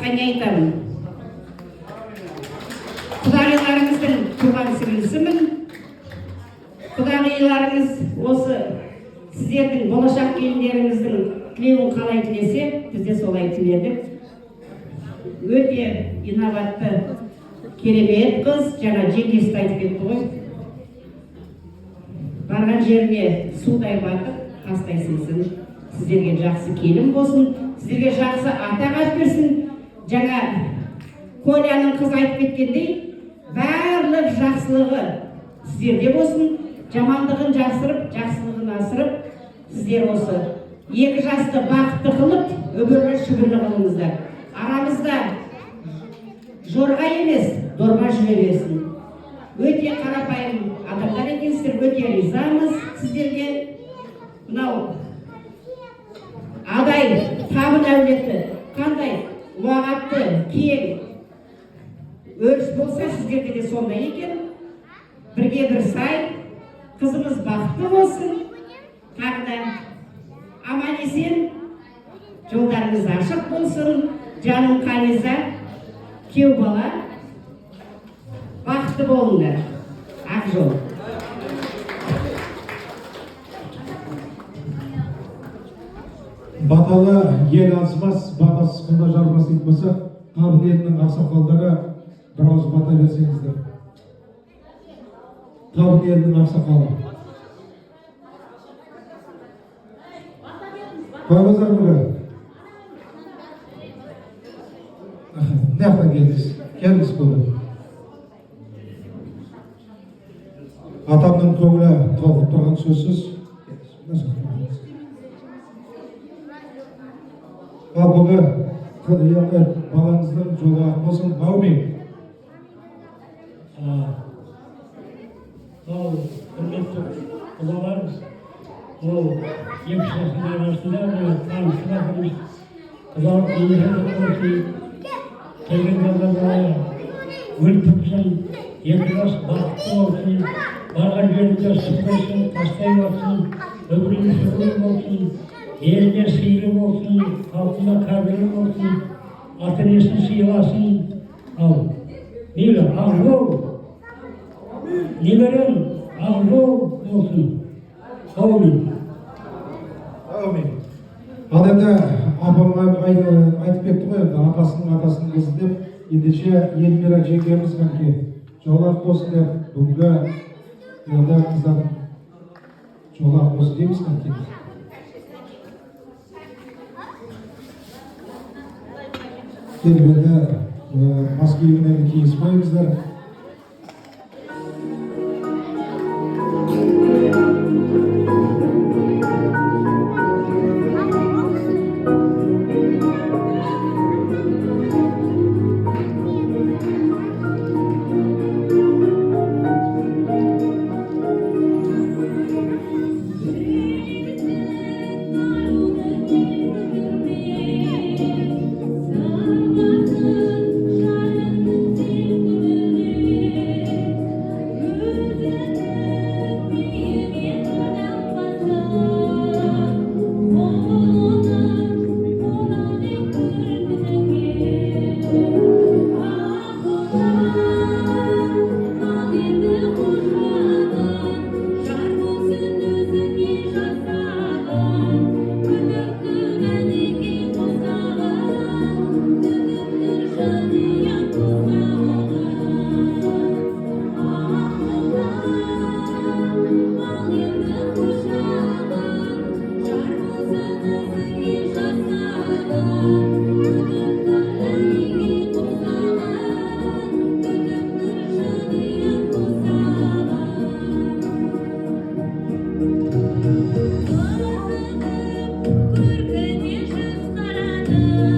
басқа не айтамын? Құдағиларыңыздың туған сіңлісімін. Құдағиларыңыз осы сіздердің болашақ келіндеріңіздің тілеуін қалай тілесе, біз де солай тіледік. Өте инабатты, керемет қыз, жаңа жеңгесі айтып кетті ғой. Барған жеріне судай батып, тастай сынсын. Сіздерге жақсы келін болсын, сіздерге жақсы атақ берсін. Жаңа Коляның қыз айтып кеткендей, барлық жақсылығы сіздерде болсын, жамандығын жасырып, жақсылығын асырып, сіздер осы екі жасты бақытты қылып, өмірлі шүбірлі қылыңыздар. Арамызда жорға емес, дорба жүре берсін. Өте қарапайым адамдар екенсіздер, өте ризамыз сіздерге. Мынау адай табын әулеті қандай уағатты, кең өріс болса, сіздерде де сондай екен. Бірге бір сай, қызымыз бақытты болсын. Тағы да аман есен, жолдарыңыз ашық болсын. Жаным Қаниза, кеу бала, бақытты болыңдар. Ақ жол. Баталы ел азмас, батасыз құлда жармас дейді болса, Қабын елінің ақсақалдары бір ауыз бата берсеңіздер. Қабын елінің ақсақалы. Қойыңыздар бүгін. Нәқтен келдіңіз? Келдіңіз бүгін. Атамның көңілі толқып тұрған сөзсіз. Ал бүгін балаңыздың жолы ақ болсын, Баумен. Ал құрметті құлаларымыз, ол екі жасының арасында танысырағымыз құлалық өмірді қорқи, келген балаларға өлтіпсін, екі жас бақытты болсын, барған жерінде сұқпайсын, тастай болсын, өмірін сүргін болсын, еліне сыйлы болсын, халқына қадірлі болсын, ата-енесін сыйласын. Ал мейлі ақ жол, немерен ақ жол болсын. Аумин. Аумин. Ал енді апам айтып кетті ғой, апасының атасының қызы деп, ендеше Елмира жеңгеміз қанке жолақ болсын деп, бүгінгі қыздар жолақ болсын дейміз қанке. Келбеді бас киімінен киіз қойыңыздар. Көркіне жүз қарады.